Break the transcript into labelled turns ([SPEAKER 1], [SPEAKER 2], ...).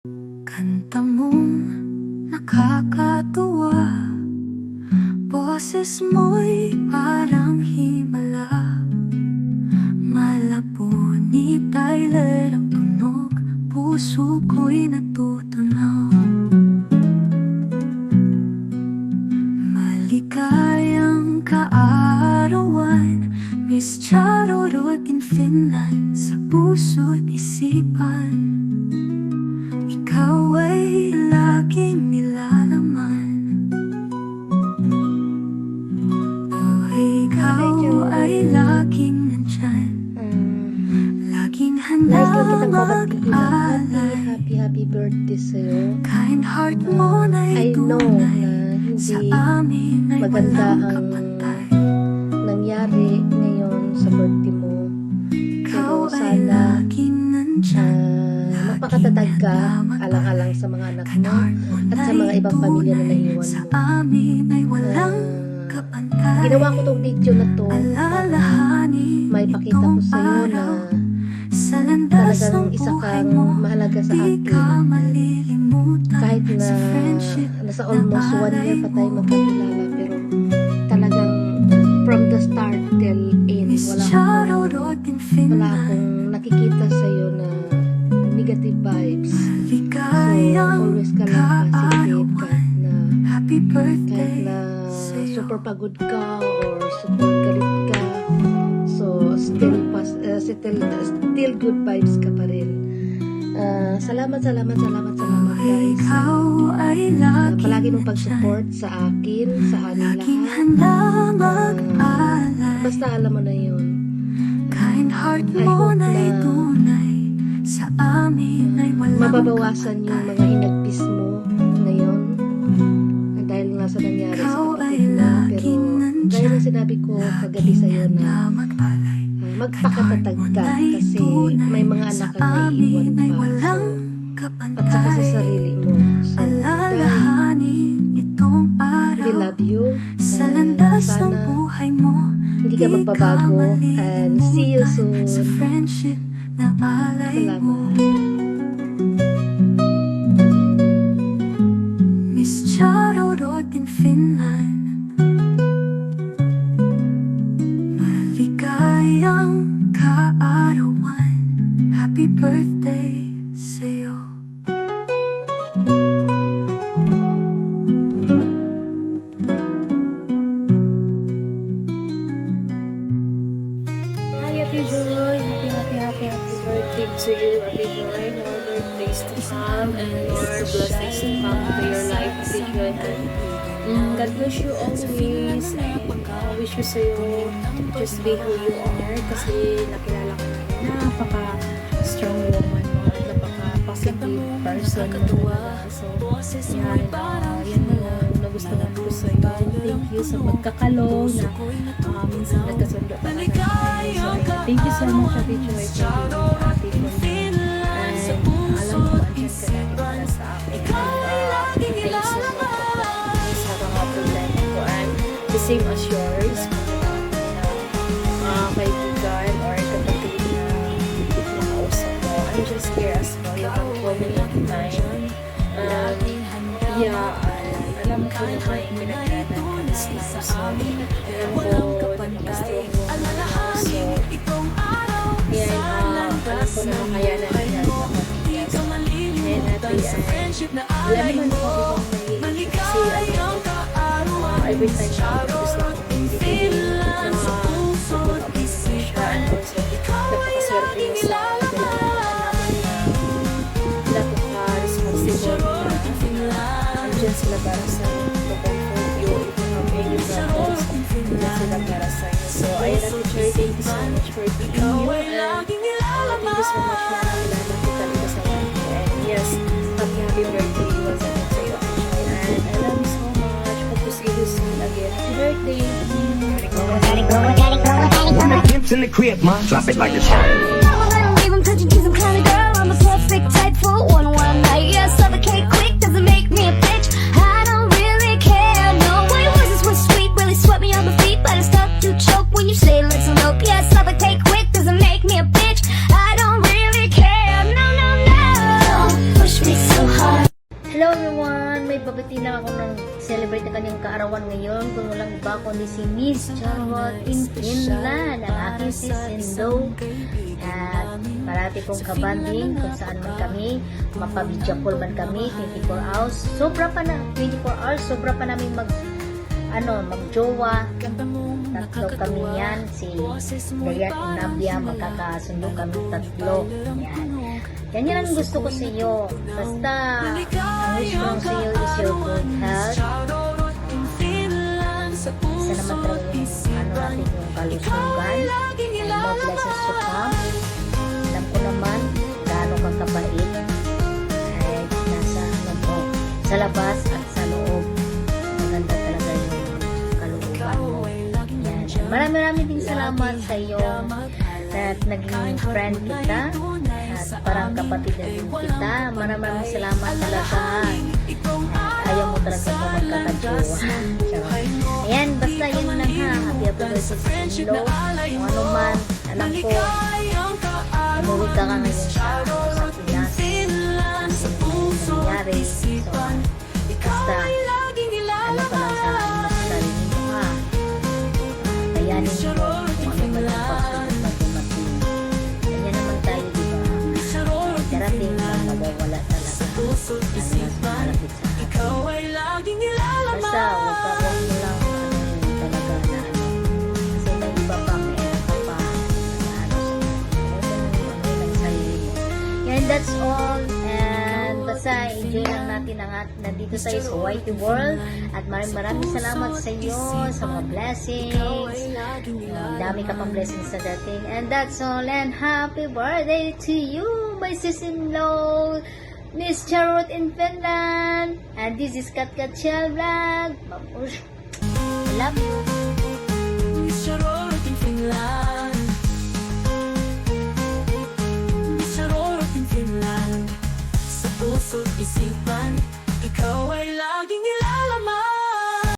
[SPEAKER 1] Kanta mong nakakatuwa, boses mo'y parang himala. Malabo ni Tyler ang tunog, puso ko'y natutunaw. Maligayang kaarawan, Miss Charorot in Finland, sa puso't isipan. Ikaw ay laging nilalaman. Ikaw ay laging nandyan, laging handa mag-alay.
[SPEAKER 2] Happy birthday sa'yo.
[SPEAKER 1] Kind heart mo na'y
[SPEAKER 2] I know
[SPEAKER 1] tunay,
[SPEAKER 2] na
[SPEAKER 1] sa
[SPEAKER 2] hindi
[SPEAKER 1] amin ay
[SPEAKER 2] maganda
[SPEAKER 1] walang
[SPEAKER 2] ang
[SPEAKER 1] kapantay.
[SPEAKER 2] nangyari ngayon sa birthday mo.
[SPEAKER 1] Ikaw
[SPEAKER 2] Pero
[SPEAKER 1] ay
[SPEAKER 2] sana
[SPEAKER 1] laging nandyan,
[SPEAKER 2] magpakatatag ka, alang-alang sa mga anak mo at sa mga ibang pamilya na naiwan
[SPEAKER 1] sa
[SPEAKER 2] mo.
[SPEAKER 1] amin ay walang kapantay.
[SPEAKER 2] Ginawa ko tong video na to para
[SPEAKER 1] Alalahanin
[SPEAKER 2] may pakita ko
[SPEAKER 1] itong
[SPEAKER 2] sa'yo na
[SPEAKER 1] araw, sa landas ng
[SPEAKER 2] talagang isa
[SPEAKER 1] buhay
[SPEAKER 2] kang
[SPEAKER 1] mo,
[SPEAKER 2] mahalaga sa
[SPEAKER 1] di
[SPEAKER 2] akin.
[SPEAKER 1] ka malilimutan.
[SPEAKER 2] Kahit na
[SPEAKER 1] sa friendship
[SPEAKER 2] nasa
[SPEAKER 1] na
[SPEAKER 2] almost 1 year pa tayo
[SPEAKER 1] alay mo.
[SPEAKER 2] magkakilala, pero talagang from the start till end,
[SPEAKER 1] Miss
[SPEAKER 2] wala
[SPEAKER 1] Charorot in Finland,
[SPEAKER 2] akong nakikita sa'yo na negative vibes. So,
[SPEAKER 1] ligayang
[SPEAKER 2] always ka lang positive
[SPEAKER 1] kaarawan. Happy
[SPEAKER 2] kahit
[SPEAKER 1] birthday
[SPEAKER 2] na
[SPEAKER 1] sa'yo.
[SPEAKER 2] super pagod ka or super galit ka. So, still good vibes ka pa rin. Salamat guys.
[SPEAKER 1] Ikaw ay laging
[SPEAKER 2] Palagi mong pag-support sa akin, sa aming
[SPEAKER 1] laging
[SPEAKER 2] lahat.
[SPEAKER 1] handa mag-alay.
[SPEAKER 2] Basta alam mo na yun.
[SPEAKER 1] Kind heart
[SPEAKER 2] I
[SPEAKER 1] mo
[SPEAKER 2] hope
[SPEAKER 1] na'y
[SPEAKER 2] na
[SPEAKER 1] tunay, sa amin ay walang
[SPEAKER 2] mababawasan yung mga inagpis mo ngayon dahil nga sa nangyari sa
[SPEAKER 1] Ikaw ay
[SPEAKER 2] kapatid mo. Pero
[SPEAKER 1] laging nandyan,
[SPEAKER 2] gaya ng sinabi ko kagabi sa'yo na
[SPEAKER 1] mag-alay.
[SPEAKER 2] magpakatatag ka kasi may mga anak kang naiiwan
[SPEAKER 1] ay
[SPEAKER 2] pa.
[SPEAKER 1] walang
[SPEAKER 2] So, at saka sa
[SPEAKER 1] kapantay.
[SPEAKER 2] sarili mo. So, guys,
[SPEAKER 1] Alalahanin itong
[SPEAKER 2] we
[SPEAKER 1] araw,
[SPEAKER 2] love you.
[SPEAKER 1] sa
[SPEAKER 2] And
[SPEAKER 1] landas ng
[SPEAKER 2] sana
[SPEAKER 1] buhay mo,
[SPEAKER 2] hindi ka magbabago. And see you soon.
[SPEAKER 1] sa friendship na alay mo. Miss Charorot in Finland, maligayang kaarawan. Happy birthday sa'yo.
[SPEAKER 3] Hi, Happy Joy! Happy birthday to you, Happy Joy. More birthdays to come and more blessings to come to your life, Happy Joy. And God bless you always. And wish ko sa'yo just be who you are kasi nakilala ko na napaka-strong woman mo at napaka-positive person mo. So, yan yung nagustuhan ko sa'yo. Thank you sa pagkakalo na minsan nagkasundo pa na so, thank you so much, Happy Joy, for being happy for me. And alam ko, andyan ka na para sa akin. Thank you so much sa mga problema ko. And the same as yours, kaibigan or kapatid na nakausap mo. I'm just here as well. You can call me anytime. Alam ko na may pinagdanan ka na sa so, alam ko na gusto mo. So, yan, alam ko na makayanan niya sa podcast. And alam naman ako kung may kasi every time na gusto ko bibigay na support ako sa siya. And also, napakaswerte mo sa dalawang anak na napaka-responsible na andyan sila para sa comfort you if you have any problems andyan sila para sa iyo. So ayan, Happy Joy, thank you so much for being you and thank you so much na nakilala ko talaga sa life. And yes, happy birthday once again sa iyo, Happy Joy, and I love you so much. Hope to see you soon again. Happy birthday!
[SPEAKER 4] Pimps in the crib, ma. Drop it like it's hot.
[SPEAKER 5] Leave 'em touching 'cause I'm kinda girl. I'm a perfect type for one night. Yeah, suffocate quick doesn't make me a bitch. I don't really care. No way was this one sweet, really swept me on the feet, but I start to choke when you say let's elope. Yeah, suffocate quick doesn't make me a bitch. I don't really care. No, no, no. Don't push me so
[SPEAKER 2] Hello everyone! May babati lang ako ng celebrate na kanyang kaarawan ngayon. Kung walang iba kundi si Miss Charlotte in Finland, ang aking sisindo. At parati kong kabanding kung saan man kami, mapabidya call man kami, 24 hours. Sobra pa na, 24 hours, sobra pa namin magjowa. Tatlo kami yan, si Dayan and Nabia, magkakasundo kami tatlo. Yan. Yan ang gusto ko sa iyo. Basta, ang wish ko lang sa iyo is your good health. Isa naman talaga yung natin yung kalusugan. And more blessings to come. Alam ko naman, gaano kang kabait. Kahit nasa sa labas at sa loob. Maganda talaga yung kalooban mo. Yan. Marami din salamat sa iyo at naging friend kita at parang kapatid na din kita. Maraming salamat talaga. Ayaw mo talaga mo magkakajowa. Ayan, basta yun lang ha. Happy birthday sa Silo. Kung ano man, alam ko, umuwi ka nga ngayon sa Pinas. Kasi nangyari. So, basta, ano pa lang sa mas sarili mo ha. Kayanin mo kung ano man ang pagsulit. Ganyan naman tayo, di ba? Darating lang, mawawala talaga. Ano mas malapit sa atin. Basta, huwag mo lang talaga na ano. Kasi may iba pa, may anak ka pa. Na ano lang sarili mo. And that's all. And basta, enjoy lang natin ang nandito tayo sa Whitey World. At maraming salamat sa iyo, sa mga blessings. Dami ka pang blessings sa dating. And that's all. And happy birthday to you, my sister-in-law, Miss Charlotte in Finland. And this is Kat Shell Vlog. Babush. I love you.
[SPEAKER 3] Miss Charlotte in Finland. Miss Charlotte in Finland. Sa puso't isipan, ikaw ay laging